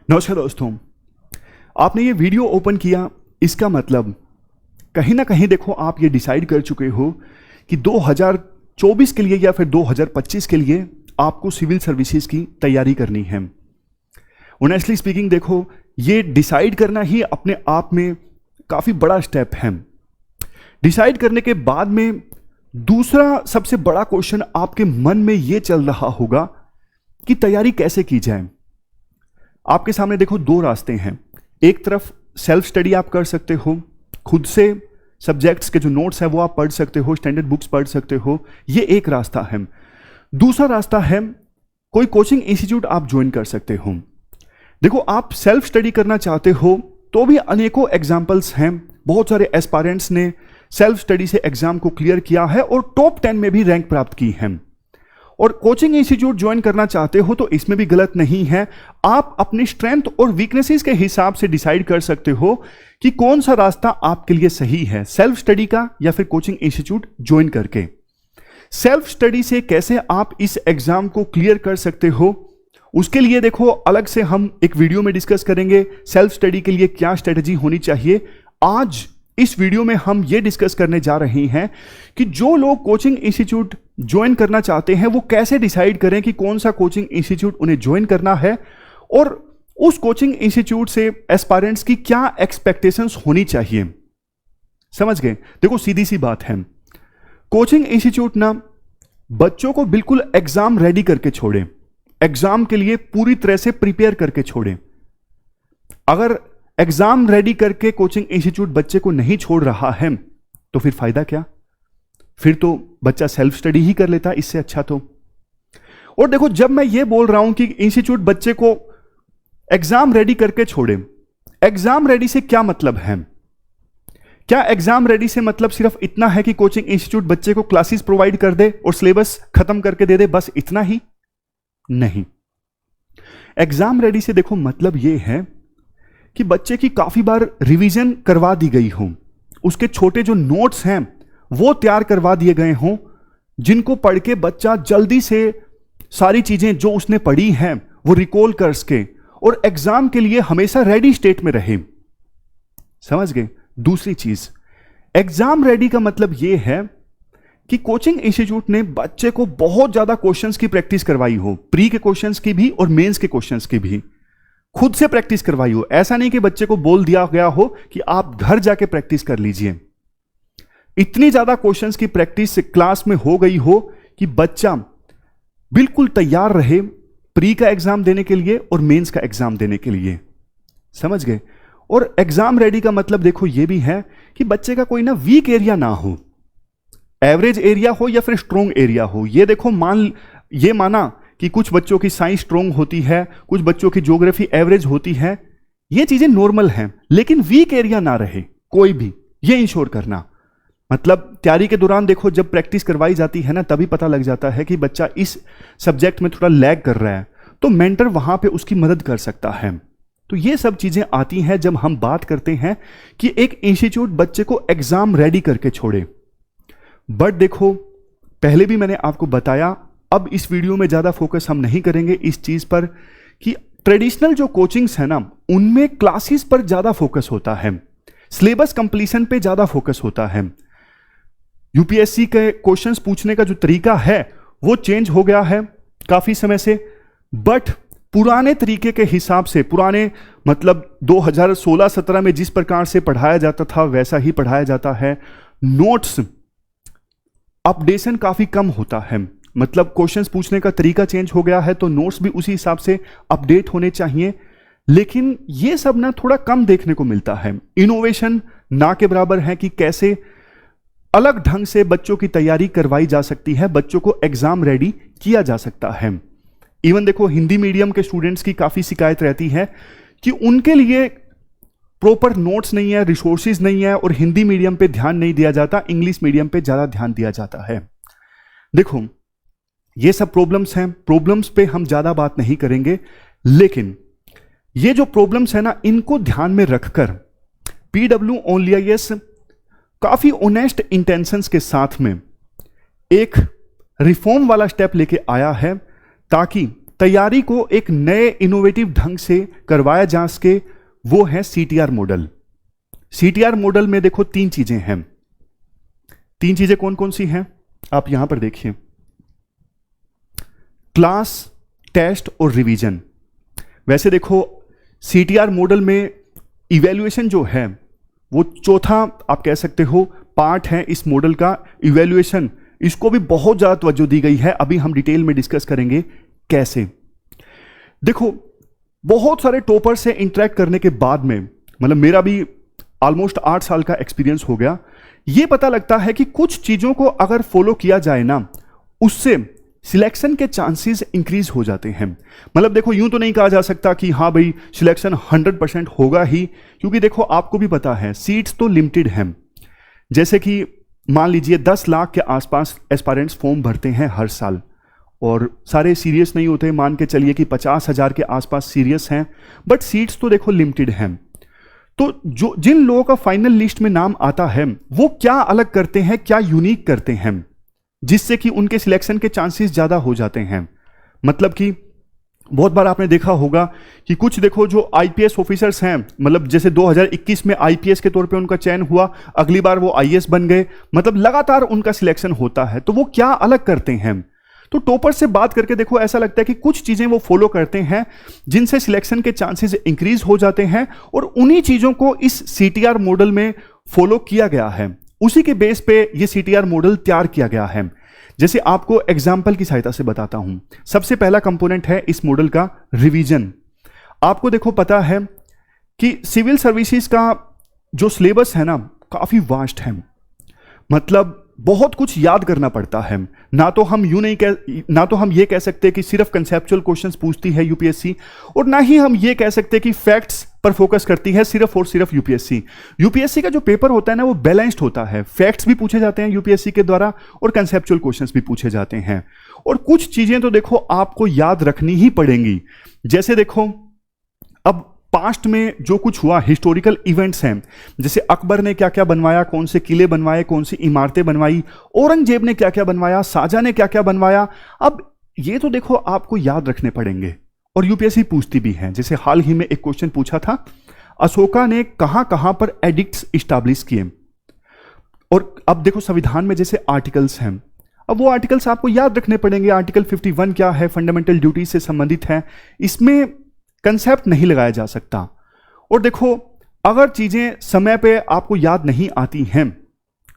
नमस्कार दोस्तों, आपने ये वीडियो ओपन किया, इसका मतलब कहीं ना कहीं देखो आप ये डिसाइड कर चुके हो कि 2024 के लिए या फिर 2025 के लिए आपको सिविल सर्विसेज की तैयारी करनी है। ऑनेस्टली स्पीकिंग देखो, ये डिसाइड करना ही अपने आप में काफ़ी बड़ा स्टेप है। डिसाइड करने के बाद में दूसरा सबसे बड़ा क्वेश्चन आपके मन में ये चल रहा होगा कि तैयारी कैसे की जाए। आपके सामने देखो दो रास्ते हैं। एक तरफ सेल्फ स्टडी आप कर सकते हो, खुद से सब्जेक्ट्स के जो नोट्स हैं वो आप पढ़ सकते हो, स्टैंडर्ड बुक्स पढ़ सकते हो, ये एक रास्ता है। दूसरा रास्ता है कोई कोचिंग इंस्टीट्यूट आप ज्वाइन कर सकते हो। देखो, आप सेल्फ स्टडी करना चाहते हो तो भी अनेकों एग्जाम्पल्स हैं। बहुत सारे एस्पायरेंट्स ने सेल्फ स्टडी से एग्जाम को क्लियर किया है और टॉप 10 में भी रैंक प्राप्त की है। और कोचिंग इंस्टीट्यूट ज्वाइन करना चाहते हो तो इसमें भी गलत नहीं है। आप अपनी स्ट्रेंथ और वीकनेसेस के हिसाब से डिसाइड कर सकते हो कि कौन सा रास्ता आपके लिए सही है, सेल्फ स्टडी का या फिर कोचिंग इंस्टीट्यूट ज्वाइन करके। सेल्फ स्टडी से कैसे आप इस एग्जाम को क्लियर कर सकते हो, उसके लिए देखो अलग से हम एक वीडियो में डिस्कस करेंगे। सेल्फ स्टडी के लिए क्या स्ट्रेटजी होनी चाहिए। आज इस वीडियो में हम ये डिस्कस करने जा रहे हैं कि जो लोग कोचिंग इंस्टीट्यूट ज्वाइन करना चाहते हैं वो कैसे डिसाइड करें कि कौन सा कोचिंग इंस्टीट्यूट उन्हें ज्वाइन करना है और उस कोचिंग इंस्टीट्यूट से एस्पायरेंट्स की क्या एक्सपेक्टेशंस होनी चाहिए। समझ गए? देखो, सीधी सी बात है, कोचिंग इंस्टीट्यूट ना बच्चों को बिल्कुल एग्जाम रेडी करके छोड़े, एग्जाम के लिए पूरी तरह से प्रिपेयर करके छोड़े। अगर एग्जाम रेडी करके कोचिंग इंस्टीट्यूट बच्चे को नहीं छोड़ रहा है तो फिर फायदा क्या? फिर तो बच्चा सेल्फ स्टडी ही कर लेता इससे अच्छा तो। और देखो, जब मैं ये बोल रहा हूं कि इंस्टीट्यूट बच्चे को एग्जाम रेडी करके छोड़े, एग्जाम रेडी से क्या मतलब है? क्या एग्जाम रेडी से मतलब सिर्फ इतना है कि कोचिंग इंस्टीट्यूट बच्चे को क्लासेस प्रोवाइड कर दे और सिलेबस खत्म करके दे दे, बस इतना ही? नहीं। एग्जाम रेडी से देखो मतलब यह है कि बच्चे की काफी बार रिवीजन करवा दी गई हो, उसके छोटे जो नोट्स हैं वो तैयार करवा दिए गए हों, जिनको पढ़ के बच्चा जल्दी से सारी चीजें जो उसने पढ़ी हैं वो रिकॉल कर सके और एग्जाम के लिए हमेशा रेडी स्टेट में रहे। समझ गए? दूसरी चीज, एग्जाम रेडी का मतलब यह है कि कोचिंग इंस्टीट्यूट ने बच्चे को बहुत ज्यादा क्वेश्चंस की प्रैक्टिस करवाई हो, प्री के क्वेश्चंस की भी और मेंस के क्वेश्चंस की भी खुद से प्रैक्टिस करवाई हो। ऐसा नहीं कि बच्चे को बोल दिया गया हो कि आप घर जाके प्रैक्टिस कर लीजिए। इतनी ज्यादा क्वेश्चंस की प्रैक्टिस क्लास में हो गई हो कि बच्चा बिल्कुल तैयार रहे प्री का एग्जाम देने के लिए और मेंस का एग्जाम देने के लिए। समझ गए? और एग्जाम रेडी का मतलब देखो यह भी है कि बच्चे का कोई ना वीक एरिया ना हो, एवरेज एरिया हो या फिर स्ट्रॉन्ग एरिया हो। ये देखो, ये माना कि कुछ बच्चों की साइंस स्ट्रॉन्ग होती है, कुछ बच्चों की ज्योग्राफी एवरेज होती है, ये चीजें नॉर्मल हैं, लेकिन वीक एरिया ना रहे कोई भी, ये इंश्योर करना। मतलब तैयारी के दौरान देखो, जब प्रैक्टिस करवाई जाती है ना, तभी पता लग जाता है कि बच्चा इस सब्जेक्ट में थोड़ा लैग कर रहा है, तो मेंटर वहां पे उसकी मदद कर सकता है। तो ये सब चीजें आती हैं जब हम बात करते हैं कि एक इंस्टीट्यूट बच्चे को एग्जाम रेडी करके छोड़े। बट देखो, पहले भी मैंने आपको बताया, अब इस वीडियो में ज्यादा फोकस हम नहीं करेंगे इस चीज पर कि ट्रेडिशनल जो कोचिंग्स है ना, उनमें क्लासेस पर ज्यादा फोकस होता है, सिलेबस कंप्लीशन पे ज्यादा फोकस होता है। यूपीएससी के क्वेश्चंस पूछने का जो तरीका है वो चेंज हो गया है काफी समय से, बट पुराने तरीके के हिसाब से, पुराने मतलब 2016-17 में जिस प्रकार से पढ़ाया जाता था वैसा ही पढ़ाया जाता है। नोट्स अपडेशन काफी कम होता है, मतलब क्वेश्चंस पूछने का तरीका चेंज हो गया है तो नोट्स भी उसी हिसाब से अपडेट होने चाहिए। लेकिन ये सब ना थोड़ा कम देखने को मिलता है। इनोवेशन ना के बराबर है कि कैसे अलग ढंग से बच्चों की तैयारी करवाई जा सकती है, बच्चों को एग्जाम रेडी किया जा सकता है। इवन देखो, हिंदी मीडियम के स्टूडेंट्स की काफी शिकायत रहती है कि उनके लिए प्रॉपर नोट्स नहीं है, रिसोर्सेज नहीं है और हिंदी मीडियम पे ध्यान नहीं दिया जाता, इंग्लिश मीडियम पे ज्यादा ध्यान दिया जाता है। देखो, ये सब प्रॉब्लम्स हैं, प्रॉब्लम्स पे हम ज्यादा बात नहीं करेंगे, लेकिन ये जो प्रॉब्लम्स है ना, इनको ध्यान में रखकर PWOnlyIS काफी ऑनेस्ट इंटेंशंस के साथ में एक रिफॉर्म वाला स्टेप लेके आया है, ताकि तैयारी को एक नए इनोवेटिव ढंग से करवाया जा सके, वो है सीटीआर मॉडल। सीटीआर मॉडल में देखो 3 चीजें हैं। 3 चीजें कौन कौन सी हैं आप यहां पर देखिए, क्लास, टेस्ट और रिवीजन। वैसे देखो सीटीआर मॉडल में इवैल्यूएशन जो है वो चौथा आप कह सकते हो पार्ट है इस मॉडल का, इवैल्यूएशन। इसको भी बहुत ज्यादा तवज्जो दी गई है, अभी हम डिटेल में डिस्कस करेंगे कैसे। देखो बहुत सारे टॉपर से इंटरेक्ट करने के बाद में, मतलब मेरा भी ऑलमोस्ट 8 साल का एक्सपीरियंस हो गया, ये पता लगता है कि कुछ चीजों को अगर फॉलो किया जाए ना, उससे सिलेक्शन के चांसेस इंक्रीज हो जाते हैं। मतलब देखो यूं तो नहीं कहा जा सकता कि हाँ भाई सिलेक्शन 100% होगा ही, क्योंकि देखो आपको भी पता है सीट्स तो लिमिटेड हैं। जैसे कि मान लीजिए 10 लाख के आसपास एस्पायरेंट्स फॉर्म भरते हैं हर साल, और सारे सीरियस नहीं होते, मान के चलिए कि 50,000 के आसपास सीरियस हैं, बट सीट्स तो देखो लिमिटेड हैं। तो जो जिन लोगों का फाइनल लिस्ट में नाम आता है वो क्या अलग करते हैं, क्या यूनिक करते हैं, जिससे कि उनके सिलेक्शन के चांसेस ज्यादा हो जाते हैं। मतलब कि बहुत बार आपने देखा होगा कि कुछ देखो जो आईपीएस ऑफिसर्स हैं, मतलब जैसे 2021 में आईपीएस के तौर पे उनका चयन हुआ, अगली बार वो आईएएस बन गए, मतलब लगातार उनका सिलेक्शन होता है। तो वो क्या अलग करते हैं, तो टॉपर से बात करके देखो ऐसा लगता है कि कुछ चीजें वो फॉलो करते हैं जिनसे सिलेक्शन के चांसेस इंक्रीज हो जाते हैं, और उन्हीं चीजों को इस सीटीआर मॉडल में फॉलो किया गया है। उसी के बेस पे ये सीटीआर मॉडल तैयार किया गया है। जैसे आपको एग्जाम्पल की सहायता से बताता हूं। सबसे पहला कंपोनेंट है इस मॉडल का रिवीजन। आपको देखो पता है कि सिविल सर्विसेज का जो सिलेबस है ना काफी वास्ट है, मतलब बहुत कुछ याद करना पड़ता है। ना तो हम ये कह सकते कि सिर्फ कंसेप्चुअल क्वेश्चंस पूछती है यूपीएससी, और ना ही हम ये कह सकते कि फैक्ट्स पर फोकस करती है सिर्फ और सिर्फ यूपीएससी। यूपीएससी का जो पेपर होता है ना वो बैलेंस्ड होता है, फैक्ट्स भी पूछे जाते हैं यूपीएससी के द्वारा और कंसेप्चुअल क्वेश्चंस भी पूछे जाते हैं। और कुछ चीजें तो देखो आपको याद रखनी ही पड़ेंगी। जैसे देखो अब पास्ट में जो कुछ हुआ, हिस्टोरिकल इवेंट्स हैं, जैसे अकबर ने क्या क्या बनवाया, कौन से किले बनवाए, कौन सी इमारतें बनवाई, औरंगजेब ने क्या क्या बनवाया, शाहजहां ने क्या क्या बनवाया, अब ये तो देखो आपको याद रखने पड़ेंगे और यूपीएससी पूछती भी है। जैसे हाल ही में एक क्वेश्चन पूछा था, अशोका ने कहां कहां पर एडिक्ट्स इस्टेब्लिश किए, और अब देखो संविधान में जैसे आर्टिकल्स हैं, अब वो आर्टिकल्स आपको याद रखने पड़ेंगे। आर्टिकल 51 क्या है, फंडामेंटल ड्यूटी से संबंधित है, इसमें कंसेप्ट नहीं लगाया जा सकता। और देखो अगर चीजें समय पे आपको याद नहीं आती हैं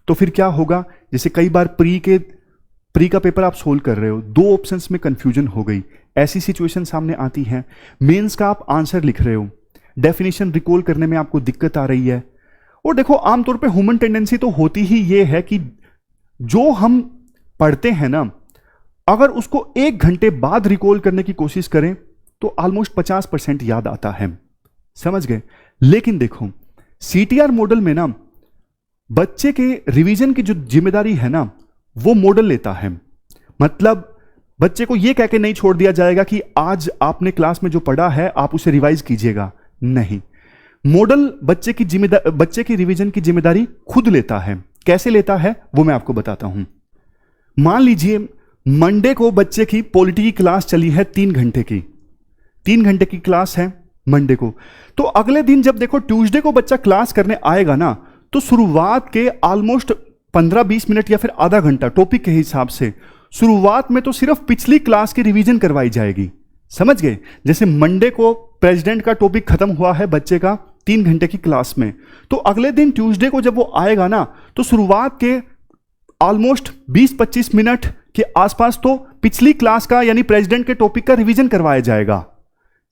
तो फिर क्या होगा, जैसे कई बार प्री का पेपर आप सोल्व कर रहे हो, 2 ऑप्शंस में कंफ्यूजन हो गई, ऐसी सिचुएशन सामने आती है। मेंस का आप आंसर लिख रहे हो, डेफिनेशन रिकॉल करने में आपको दिक्कत आ रही है। और देखो आमतौर पे ह्यूमन टेंडेंसी तो होती ही ये है कि जो हम पढ़ते हैं ना, अगर उसको 1 घंटे बाद रिकॉल करने की कोशिश करें तो ऑलमोस्ट 50% याद आता है, समझ गए। लेकिन देखो सीटीआर मॉडल में ना बच्चे के रिवीजन की जो जिम्मेदारी है ना वो मॉडल लेता है। मतलब बच्चे को यह कह के नहीं छोड़ दिया जाएगा कि आज आपने क्लास में जो पढ़ा है आप उसे रिवाइज कीजिएगा, नहीं, मॉडल बच्चे की रिवीजन की जिम्मेदारी खुद लेता है। कैसे लेता है वो मैं आपको बताता हूं। मान लीजिए मंडे को बच्चे की पॉलिटी की क्लास चली है 3 घंटे की, 3 घंटे की क्लास है मंडे को, तो अगले दिन जब देखो ट्यूसडे को बच्चा क्लास करने आएगा ना, तो शुरुआत के ऑलमोस्ट 15-20 मिनट या फिर आधा घंटा टॉपिक के हिसाब से शुरुआत में तो सिर्फ पिछली क्लास की रिवीजन करवाई जाएगी, समझ गए। जैसे मंडे को प्रेसिडेंट का टॉपिक खत्म हुआ है बच्चे का 3 घंटे की क्लास में, तो अगले दिन ट्यूसडे को जब वो आएगा ना, तो शुरुआत के ऑलमोस्ट 20-25 मिनट के आसपास तो पिछली क्लास का यानी प्रेसिडेंट के टॉपिक का रिवीजन करवाया जाएगा,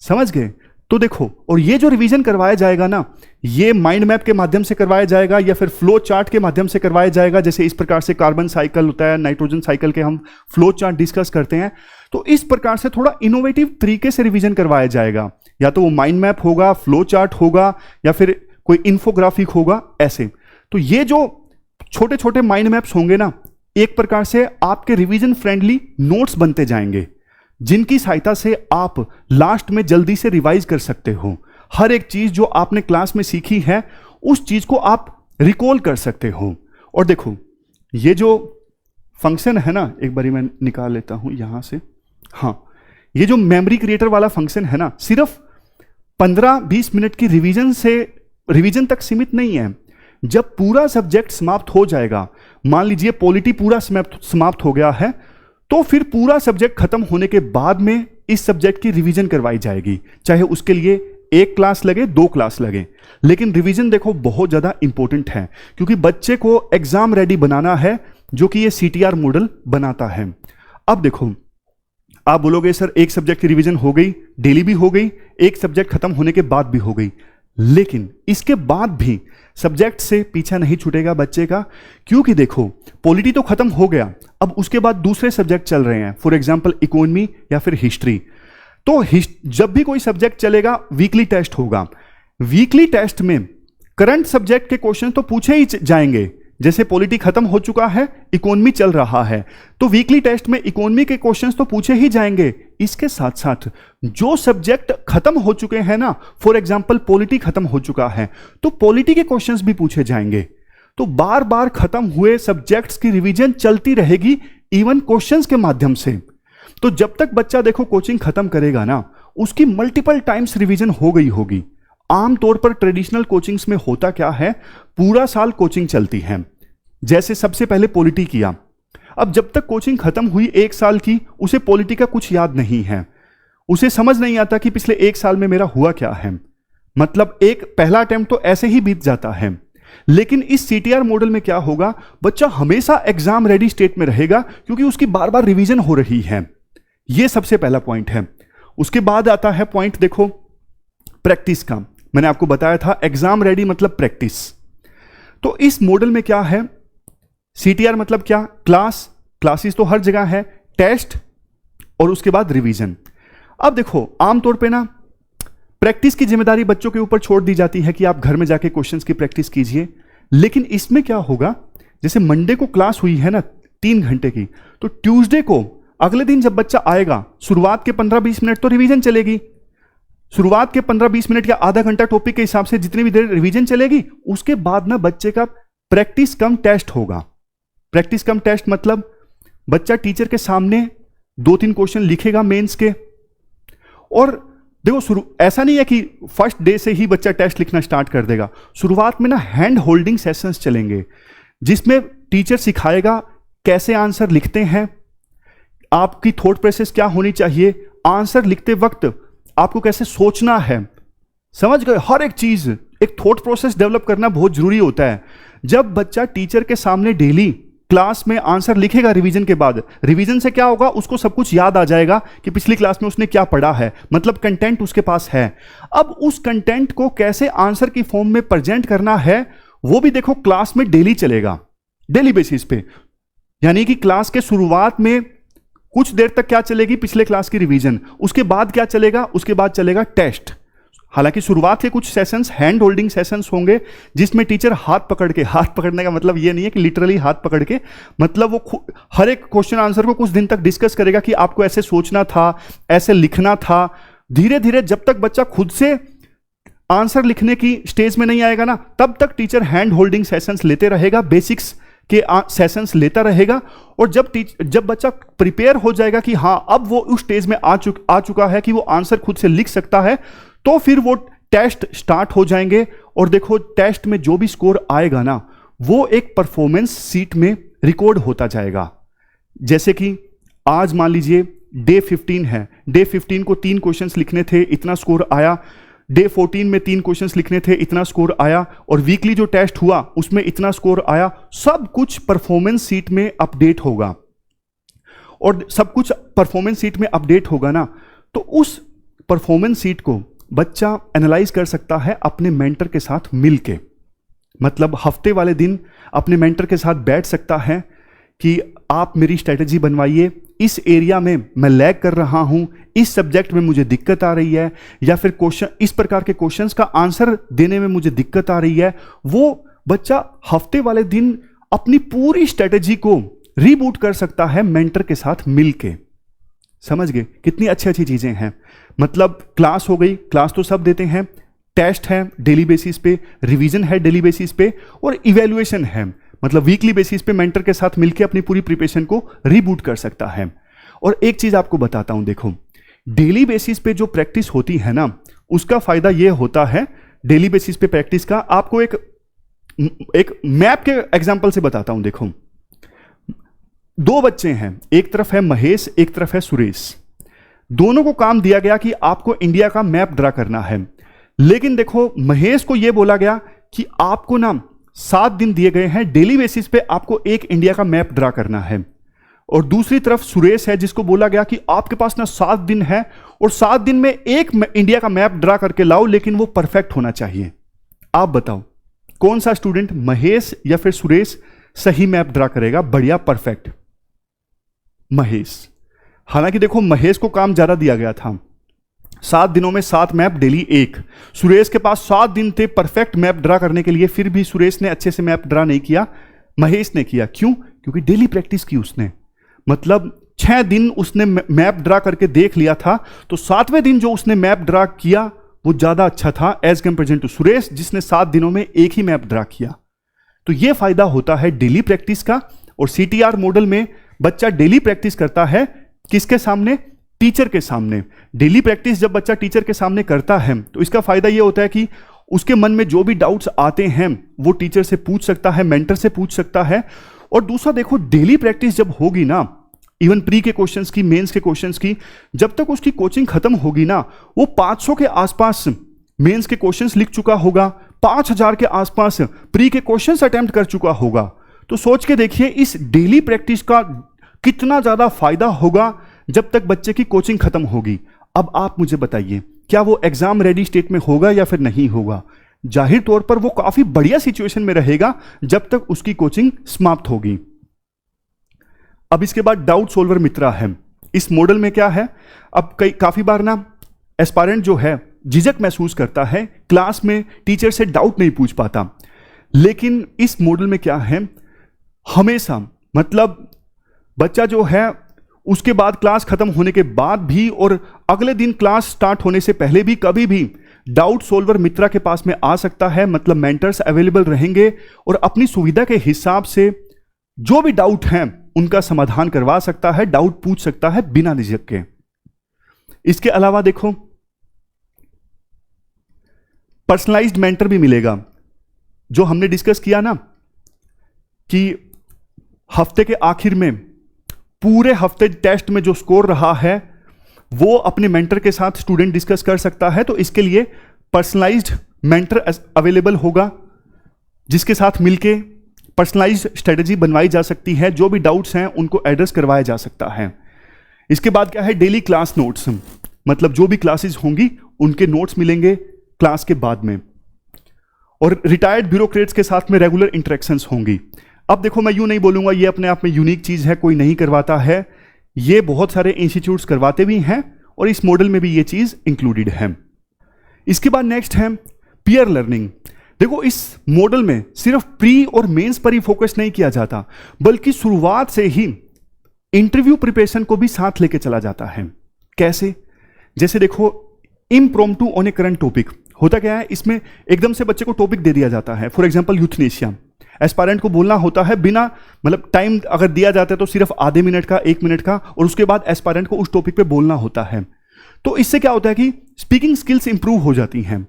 समझ गए। तो देखो, और ये जो रिवीजन करवाया जाएगा ना, ये माइंड मैप के माध्यम से करवाया जाएगा या फिर फ्लो चार्ट के माध्यम से करवाया जाएगा। जैसे इस प्रकार से कार्बन साइकिल होता है, नाइट्रोजन साइकिल के हम फ्लो चार्ट डिस्कस करते हैं, तो इस प्रकार से थोड़ा इनोवेटिव तरीके से रिवीजन करवाया जाएगा। या तो वो माइंड मैप होगा, फ्लो चार्ट होगा, या फिर कोई इंफोग्राफिक होगा, ऐसे। तो ये जो छोटे छोटे माइंड मैप्स होंगे ना, एक प्रकार से आपके रिवीजन फ्रेंडली नोट्स बनते जाएंगे, जिनकी सहायता से आप लास्ट में जल्दी से रिवाइज कर सकते हो। हर एक चीज जो आपने क्लास में सीखी है उस चीज को आप रिकॉल कर सकते हो। और देखो ये जो फंक्शन है ना, एक बारी मैं निकाल लेता हूं यहां से, हाँ, ये जो मेमोरी क्रिएटर वाला फंक्शन है ना, सिर्फ 15-20 मिनट की रिवीजन तक सीमित नहीं है। जब पूरा सब्जेक्ट समाप्त हो जाएगा, मान लीजिए पॉलिटी पूरा समाप्त हो गया है, तो फिर पूरा सब्जेक्ट खत्म होने के बाद में इस सब्जेक्ट की रिवीजन करवाई जाएगी, चाहे उसके लिए 1 क्लास लगे 2 क्लास लगे। लेकिन रिवीजन देखो बहुत ज्यादा इंपॉर्टेंट है, क्योंकि बच्चे को एग्जाम रेडी बनाना है, जो कि ये CTR मॉडल बनाता है। अब देखो, आप बोलोगे सर एक सब्जेक्ट की रिवीजन हो गई, डेली भी हो गई, एक सब्जेक्ट खत्म होने के बाद भी हो गई, लेकिन इसके बाद भी सब्जेक्ट से पीछा नहीं छूटेगा बच्चे का, क्योंकि देखो पॉलिटी तो खत्म हो गया, अब उसके बाद दूसरे सब्जेक्ट चल रहे हैं, फॉर एग्जांपल इकोनॉमी या फिर हिस्ट्री। तो जब भी कोई सब्जेक्ट चलेगा वीकली टेस्ट होगा। वीकली टेस्ट में करंट सब्जेक्ट के क्वेश्चन तो पूछे ही जाएंगे, जैसे पॉलिटी खत्म हो चुका है, इकोनॉमी चल रहा है, तो वीकली टेस्ट में इकोनॉमी के क्वेश्चंस तो पूछे ही जाएंगे। इसके साथ साथ जो सब्जेक्ट खत्म हो चुके हैं ना, फॉर एग्जांपल पॉलिटी खत्म हो चुका है, तो पॉलिटी के क्वेश्चंस भी पूछे जाएंगे। तो बार बार खत्म हुए सब्जेक्ट्स की रिवीजन चलती रहेगी, इवन क्वेश्चंस के माध्यम से। तो जब तक बच्चा देखो कोचिंग खत्म करेगा ना, उसकी मल्टीपल टाइम्स रिवीजन हो गई होगी। आमतौर पर ट्रेडिशनल कोचिंग्स में होता क्या है, पूरा साल कोचिंग चलती है। जैसे सबसे पहले पॉलिटी किया, अब जब तक कोचिंग खत्म हुई 1 साल की, उसे पॉलिटी का कुछ याद नहीं है, उसे समझ नहीं आता कि पिछले 1 साल में मेरा हुआ क्या है, मतलब एक पहला अटेम्प्ट तो ऐसे ही बीत जाता है। लेकिन इस CTR मॉडल में क्या होगा, बच्चा हमेशा एग्जाम रेडी स्टेट में रहेगा, क्योंकि उसकी बार बार रिवीजन हो रही है। यह सबसे पहला पॉइंट है। उसके बाद आता है पॉइंट देखो प्रैक्टिस का। मैंने आपको बताया था एग्जाम रेडी मतलब प्रैक्टिस। तो इस मॉडल में क्या है, CTR मतलब क्या, क्लासेस तो हर जगह है, टेस्ट और उसके बाद रिवीजन। अब देखो आमतौर पे ना प्रैक्टिस की जिम्मेदारी बच्चों के ऊपर छोड़ दी जाती है कि आप घर में जाके क्वेश्चंस की प्रैक्टिस कीजिए। लेकिन इसमें क्या होगा, जैसे मंडे को क्लास हुई है ना 3 घंटे की, तो ट्यूसडे को अगले दिन जब बच्चा आएगा, शुरुआत के 15-20 मिनट तो रिवीजन चलेगी। शुरुआत के 15-20 मिनट या आधा घंटा टॉपिक के हिसाब से जितनी भी देर रिवीजन चलेगी, उसके बाद ना बच्चे का प्रैक्टिस कम टेस्ट होगा। प्रैक्टिस कम टेस्ट मतलब बच्चा टीचर के सामने 2-3 क्वेश्चन लिखेगा मेंस के। और देखो ऐसा नहीं है कि फर्स्ट डे से ही बच्चा टेस्ट लिखना स्टार्ट कर देगा। शुरुआत में ना हैंड होल्डिंग सेशंस चलेंगे, जिसमें टीचर सिखाएगा कैसे आंसर लिखते हैं, आपकी थॉट प्रोसेस क्या होनी चाहिए, आंसर लिखते वक्त आपको कैसे सोचना है। समझ गए, हर एक चीज, एक थॉट प्रोसेस डेवलप करना बहुत जरूरी होता है। जब बच्चा टीचर के सामने डेली क्लास में आंसर लिखेगा रिवीजन के बाद, रिवीजन से क्या होगा, उसको सब कुछ याद आ जाएगा कि पिछली क्लास में उसने क्या पढ़ा है, मतलब कंटेंट उसके पास है। अब उस कंटेंट को कैसे आंसर की फॉर्म में प्रेजेंट करना है, वो भी देखो क्लास में डेली चलेगा, डेली बेसिस पे। यानी कि क्लास के शुरुआत में कुछ देर तक क्या चलेगी, पिछले क्लास की रिवीजन, उसके बाद क्या चलेगा, उसके बाद चलेगा टेस्ट। हालांकि शुरुआत के कुछ सेशंस हैंड होल्डिंग सेशंस होंगे, जिसमें टीचर हाथ पकड़ के, हाथ पकड़ने का मतलब ये नहीं है कि लिटरली हाथ पकड़ के, मतलब वो हर एक क्वेश्चन आंसर को कुछ दिन तक डिस्कस करेगा कि आपको ऐसे सोचना था, ऐसे लिखना था। धीरे धीरे जब तक बच्चा खुद से आंसर लिखने की स्टेज में नहीं आएगा ना, तब तक टीचर हैंड होल्डिंग सेशंस लेते रहेगा, बेसिक्स के सेशंस लेता रहेगा। और जब बच्चा प्रिपेयर हो जाएगा कि हाँ अब वो उस स्टेज में आ चुका है कि वो आंसर खुद से लिख सकता है, तो फिर वो टेस्ट स्टार्ट हो जाएंगे। और देखो टेस्ट में जो भी स्कोर आएगा ना, वो एक परफॉर्मेंस सीट में रिकॉर्ड होता जाएगा। जैसे कि आज मान लीजिए डे 15 है, डे 15 को 3 क्वेश्चंस लिखने थे, इतना स्कोर आया। डे 14 में 3 क्वेश्चंस लिखने थे, इतना स्कोर आया। और वीकली जो टेस्ट हुआ उसमें इतना स्कोर आया। सब कुछ परफॉर्मेंस सीट में अपडेट होगा। और सब कुछ परफॉर्मेंस सीट में अपडेट होगा ना, तो उस परफॉर्मेंस सीट को बच्चा एनालाइज कर सकता है अपने मेंटर के साथ मिलके। मतलब हफ्ते वाले दिन अपने मेंटर के साथ बैठ सकता है कि आप मेरी स्ट्रेटेजी बनवाइए, इस एरिया में मैं लैग कर रहा हूं, इस सब्जेक्ट में मुझे दिक्कत आ रही है, या फिर क्वेश्चन इस प्रकार के क्वेश्चंस का आंसर देने में मुझे दिक्कत आ रही है। वो बच्चा हफ्ते वाले दिन अपनी पूरी स्ट्रेटेजी को रीबूट कर सकता है मेंटर के साथ मिलके। समझ गए कितनी अच्छी अच्छी चीजें हैं। मतलब क्लास हो गई, क्लास तो सब देते हैं, टेस्ट है डेली बेसिस पे, रिवीजन है डेली बेसिस पे, और इवैल्यूएशन है, मतलब वीकली बेसिस पे मेंटर के साथ मिलकर अपनी पूरी प्रिपरेशन को रीबूट कर सकता है। और एक चीज आपको बताता हूं, देखो डेली बेसिस पे जो प्रैक्टिस होती है ना, उसका फायदा ये होता है, डेली बेसिस पे प्रैक्टिस का। आपको एक मैप के एग्जांपल से बताता हूं। देखो, दो बच्चे हैं, एक तरफ है महेश, एक तरफ है सुरेश। दोनों को काम दिया गया कि आपको इंडिया का मैप ड्रा करना है। लेकिन देखो, महेश को यह बोला गया कि आपको ना 7 दिन दिए गए हैं, डेली बेसिस पे आपको एक इंडिया का मैप ड्रा करना है। और दूसरी तरफ सुरेश है, जिसको बोला गया कि आपके पास ना 7 दिन है और 7 दिन में एक इंडिया का मैप ड्रा करके लाओ, लेकिन वो परफेक्ट होना चाहिए। आप बताओ कौन सा स्टूडेंट, महेश या फिर सुरेश, सही मैप ड्रा करेगा, बढ़िया परफेक्ट? महेश। हालांकि देखो, महेश को काम ज्यादा दिया गया था, 7 दिनों में 7 मैप, डेली एक। सुरेश के पास 7 दिन थे परफेक्ट मैप ड्रा करने के लिए, फिर भी सुरेश ने अच्छे से मैप ड्रा नहीं किया, महेश ने किया। क्यों? क्योंकि डेली प्रैक्टिस की उसने। मतलब 6 दिन उसने मैप ड्रा करके देख लिया था, तो 7वें दिन जो उसने मैप ड्रा किया वो ज्यादा अच्छा था एज कंपेरिजन टू सुरेश, जिसने 7 दिनों में एक ही मैप ड्रा किया। तो यह फायदा होता है डेली प्रैक्टिस का। और सीटीआर मॉडल में बच्चा डेली प्रैक्टिस करता है, किसके सामने? टीचर के सामने। डेली प्रैक्टिस जब बच्चा टीचर के सामने करता है तो इसका फायदा यह होता है कि उसके मन में जो भी डाउट्स आते हैं वो टीचर से पूछ सकता है, मेंटर से पूछ सकता है। और दूसरा देखो, डेली प्रैक्टिस जब होगी ना, इवन प्री के क्वेश्चंस की, मेंस के क्वेश्चंस की, जब तक उसकी कोचिंग खत्म होगी ना, वो 500 के आसपास मेंस के क्वेश्चंस लिख चुका होगा, 5000 के आसपास प्री के क्वेश्चंस अटेम्प्ट कर चुका होगा। तो सोच के देखिए इस डेली प्रैक्टिस का कितना ज्यादा फायदा होगा जब तक बच्चे की कोचिंग खत्म होगी। अब आप मुझे बताइए, क्या वो एग्जाम रेडी स्टेट में होगा या फिर नहीं होगा? जाहिर तौर पर वो काफी बढ़िया सिचुएशन में रहेगा जब तक उसकी कोचिंग समाप्त होगी। अब इसके बाद डाउट सोल्वर मित्रा है। इस मॉडल में क्या है, अब काफी बार ना एस्पायरेंट जो है झिझक महसूस करता है, क्लास में टीचर से डाउट नहीं पूछ पाता। लेकिन इस मॉडल में क्या है, हमेशा मतलब बच्चा जो है उसके बाद क्लास खत्म होने के बाद भी और अगले दिन क्लास स्टार्ट होने से पहले भी कभी भी डाउट सोल्वर मित्रा के पास में आ सकता है। मतलब मेंटर्स अवेलेबल रहेंगे और अपनी सुविधा के हिसाब से जो भी डाउट हैं उनका समाधान करवा सकता है, डाउट पूछ सकता है बिना झिझक के। इसके अलावा देखो, पर्सनलाइज्ड मेंटर भी मिलेगा। जो हमने डिस्कस किया ना कि हफ्ते के आखिर में पूरे हफ्ते टेस्ट में जो स्कोर रहा है वो अपने मेंटर के साथ स्टूडेंट डिस्कस कर सकता है। तो इसके लिए पर्सनलाइज्ड मेंटर अवेलेबल होगा, जिसके साथ मिलके पर्सनलाइज्ड स्ट्रेटजी बनवाई जा सकती है, जो भी डाउट्स हैं उनको एड्रेस करवाया जा सकता है। इसके बाद क्या है, डेली क्लास नोट्स, मतलब जो भी क्लासेस होंगी उनके नोट्स मिलेंगे क्लास के बाद में। और रिटायर्ड ब्यूरोक्रेट्स के साथ में रेगुलर इंटरेक्शंस होंगी। अब देखो, मैं यूं नहीं बोलूंगा ये अपने आप में यूनिक चीज है, कोई नहीं करवाता है, ये बहुत सारे इंस्टीट्यूट्स करवाते भी हैं और इस मॉडल में भी ये चीज इंक्लूडेड है। इसके बाद नेक्स्ट है पीयर लर्निंग। देखो, इस मॉडल में सिर्फ प्री और मेंस पर ही फोकस नहीं किया जाता, बल्कि शुरुआत से ही इंटरव्यू प्रिपरेशन को भी साथ लेके चला जाता है। कैसे? जैसे देखो, impromptu on A current topic होता क्या है, इसमें एकदम से बच्चे को टॉपिक दे दिया जाता है। फॉर एग्जांपल यूथनेशिया, एस्पायरेंट को बोलना होता है बिना, मतलब टाइम अगर दिया जाता है तो सिर्फ आधे मिनट का, 1 मिनट का, और उसके बाद एस्पायरेंट को उस टॉपिक पे बोलना होता है। तो इससे क्या होता है कि स्पीकिंग स्किल्स इंप्रूव हो जाती हैं।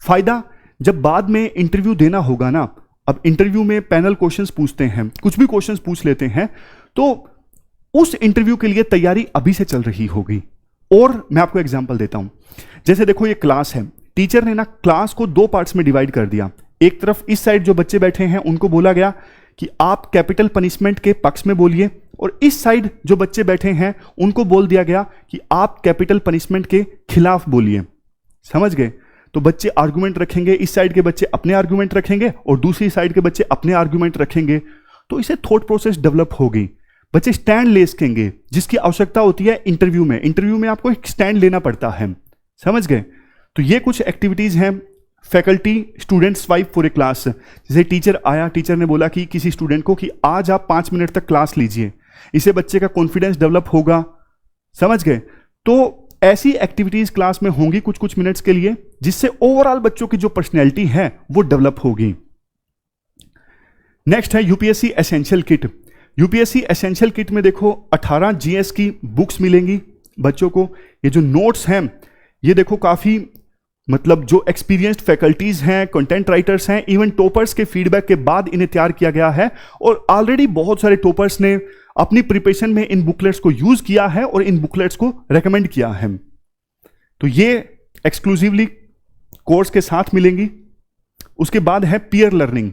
फायदा, जब बाद में इंटरव्यू देना होगा ना, अब इंटरव्यू में पैनल क्वेश्चंस पूछते हैं, कुछ भी क्वेश्चंस पूछ लेते हैं, तो उस इंटरव्यू के लिए तैयारी अभी से चल रही होगी। और मैं आपको एग्जांपल देता हूं, जैसे देखो ये क्लास है, टीचर ने ना क्लास को 2 पार्ट्स में डिवाइड कर दिया। एक तरफ इस साइड जो बच्चे बैठे हैं उनको बोला गया कि आप कैपिटल पनिशमेंट के पक्ष में बोलिए, और इस साइड जो बच्चे बैठे हैं उनको बोल दिया गया कि आप कैपिटल पनिशमेंट के खिलाफ बोलिए। समझ गए? तो बच्चे आर्गुमेंट रखेंगे, इस साइड के बच्चे अपने आर्गुमेंट रखेंगे और दूसरी साइड के बच्चे अपने आर्गुमेंट रखेंगे। तो इसे थॉट प्रोसेस डेवलप होगी, बच्चे स्टैंड ले सकेंगे, जिसकी आवश्यकता होती है इंटरव्यू में। इंटरव्यू में आपको एक स्टैंड लेना पड़ता है। समझ गए? तो ये कुछ एक्टिविटीज हैं। Faculty student swipe for a class, जैसे टीचर आया, टीचर ने बोला कि किसी स्टूडेंट को कि आज आप 5 मिनट तक क्लास लीजिए, इससे बच्चे का कॉन्फिडेंस डेवलप होगा। समझ गए? तो ऐसी एक्टिविटीज क्लास में होंगी कुछ कुछ मिनट्स के लिए, जिससे ओवरऑल बच्चों की जो पर्सनैलिटी है वो डेवलप होगी। नेक्स्ट है UPSC essential kit. UPSC essential kit में देखो 18 जीएस की बुक्स मिलेंगी, बच्चों को ये जो नोट्स हैं ये देखो काफ़ी मतलब जो एक्सपीरियंस्ड फैकल्टीज हैं, कंटेंट राइटर्स हैं, इवन टॉपर्स के फीडबैक के बाद इन्हें तैयार किया गया है और ऑलरेडी बहुत सारे टॉपर्स ने अपनी प्रिपरेशन में इन बुकलेट्स को यूज किया है और इन बुकलेट्स को रेकमेंड किया है। तो ये एक्सक्लूसिवली कोर्स के साथ मिलेंगी। उसके बाद है पीयर लर्निंग,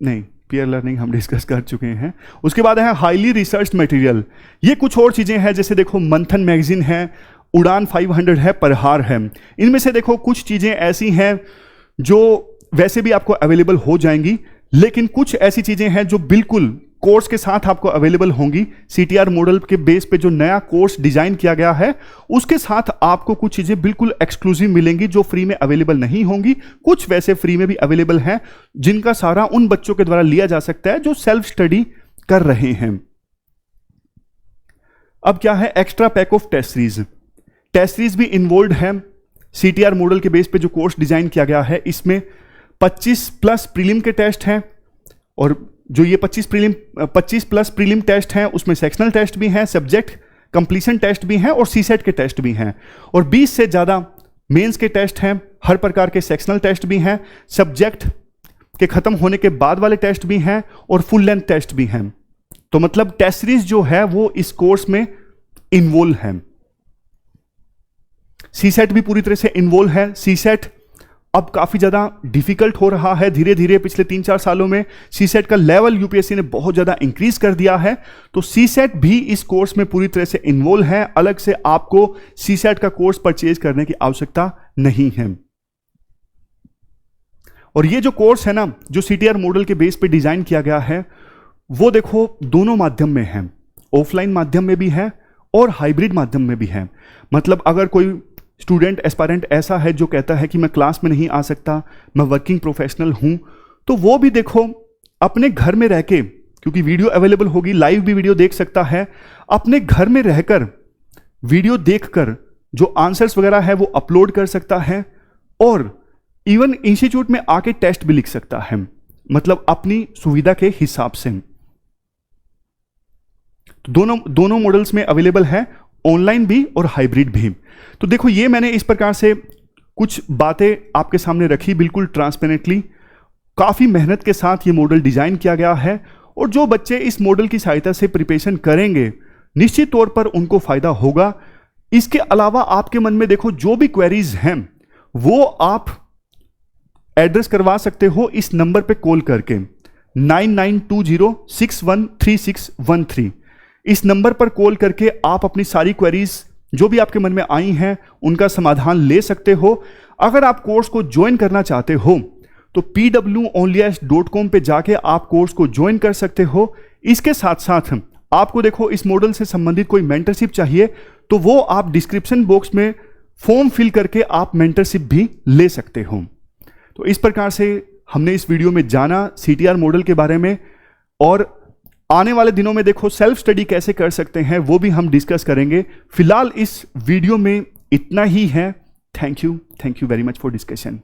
नहीं पीयर लर्निंग हम डिस्कस कर चुके हैं। उसके बाद है हाईली रिसर्च मटेरियल, ये कुछ और चीजें हैं जैसे देखो मंथन मैगजीन है, उड़ान 500 है, प्रहार है। इनमें से देखो कुछ चीजें ऐसी हैं जो वैसे भी आपको अवेलेबल हो जाएंगी, लेकिन कुछ ऐसी चीजें हैं जो बिल्कुल कोर्स के साथ आपको अवेलेबल होंगी। सीटीआर मॉडल के बेस पे जो नया कोर्स डिजाइन किया गया है उसके साथ आपको कुछ चीजें बिल्कुल एक्सक्लूसिव मिलेंगी जो फ्री में अवेलेबल नहीं होंगी। कुछ वैसे फ्री में भी अवेलेबल हैं जिनका सहारा उन बच्चों के द्वारा लिया जा सकता है जो सेल्फ स्टडी कर रहे हैं। अब क्या है extra pack of test series. Test series भी इन्वॉल्व है। सीटीआर मॉडल के बेस पे जो कोर्स डिजाइन किया गया है इसमें 25 प्लस प्रीलिम के टेस्ट हैं और जो ये 25 प्लस प्रीलिम टेस्ट हैं उसमें सेक्शनल टेस्ट भी हैं, सब्जेक्ट कंप्लीशन टेस्ट भी हैं और सीसेट के टेस्ट भी हैं और 20 से ज़्यादा मेंस के टेस्ट हैं, हर प्रकार के सेक्शनल टेस्ट भी हैं, सब्जेक्ट के खत्म होने के बाद वाले टेस्ट भी हैं और फुल लेंथ टेस्ट भी हैं। तो मतलब टेस्ट सीरीज जो है वो इस कोर्स में इन्वॉल्व है। सीसेट भी पूरी तरह से इन्वॉल्व है। सीसेट अब काफी ज्यादा डिफिकल्ट हो रहा है धीरे धीरे। पिछले 3-4 सालों में सीसेट का लेवल यूपीएससी ने बहुत ज्यादा इंक्रीज कर दिया है, तो सीसेट भी इस कोर्स में पूरी तरह से इन्वॉल्व है। अलग से आपको सीसेट का कोर्स परचेज करने की आवश्यकता नहीं है। और ये जो कोर्स है ना जो सीटीआर मॉडल के बेस पे डिजाइन किया गया है वो देखो दोनों माध्यम में है, ऑफलाइन माध्यम में भी है और हाइब्रिड माध्यम में भी है। मतलब अगर कोई स्टूडेंट एस्पायरेंट ऐसा है जो कहता है कि मैं क्लास में नहीं आ सकता, मैं वर्किंग प्रोफेशनल हूं, तो वो भी देखो अपने घर में रह के, क्योंकि वीडियो अवेलेबल होगी, लाइव भी वीडियो देख सकता है, अपने घर में रहकर वीडियो देखकर जो आंसर्स वगैरह है वो अपलोड कर सकता है और इवन इंस्टीट्यूट में आके टेस्ट भी लिख सकता है, मतलब अपनी सुविधा के हिसाब से। तो दोनों मॉडल्स में अवेलेबल है, ऑनलाइन भी और हाइब्रिड भी। तो देखो ये मैंने इस प्रकार से कुछ बातें आपके सामने रखी, बिल्कुल ट्रांसपेरेंटली। काफी मेहनत के साथ ये मॉडल डिजाइन किया गया है और जो बच्चे इस मॉडल की सहायता से प्रिपरेशन करेंगे निश्चित तौर पर उनको फायदा होगा। इसके अलावा आपके मन में देखो जो भी क्वेरीज हैं वो आप एड्रेस करवा सकते हो इस नंबर पे कॉल करके 9920613613। इस नंबर पर कॉल करके आप अपनी सारी क्वेरीज जो भी आपके मन में आई हैं उनका समाधान ले सकते हो। अगर आप कोर्स को ज्वाइन करना चाहते हो तो pwonlyas.com पे जाके आप कोर्स को ज्वाइन कर सकते हो। इसके साथ साथ आपको देखो इस मॉडल से संबंधित कोई मेंटरशिप चाहिए तो वो आप डिस्क्रिप्शन बॉक्स में फॉर्म फिल करके आप मेंटरशिप भी ले सकते हो। तो इस प्रकार से हमने इस वीडियो में जाना सीटीआर मॉडल के बारे में और आने वाले दिनों में देखो सेल्फ स्टडी कैसे कर सकते हैं वो भी हम डिस्कस करेंगे। फिलहाल इस वीडियो में इतना ही है। Thank you very much for discussion.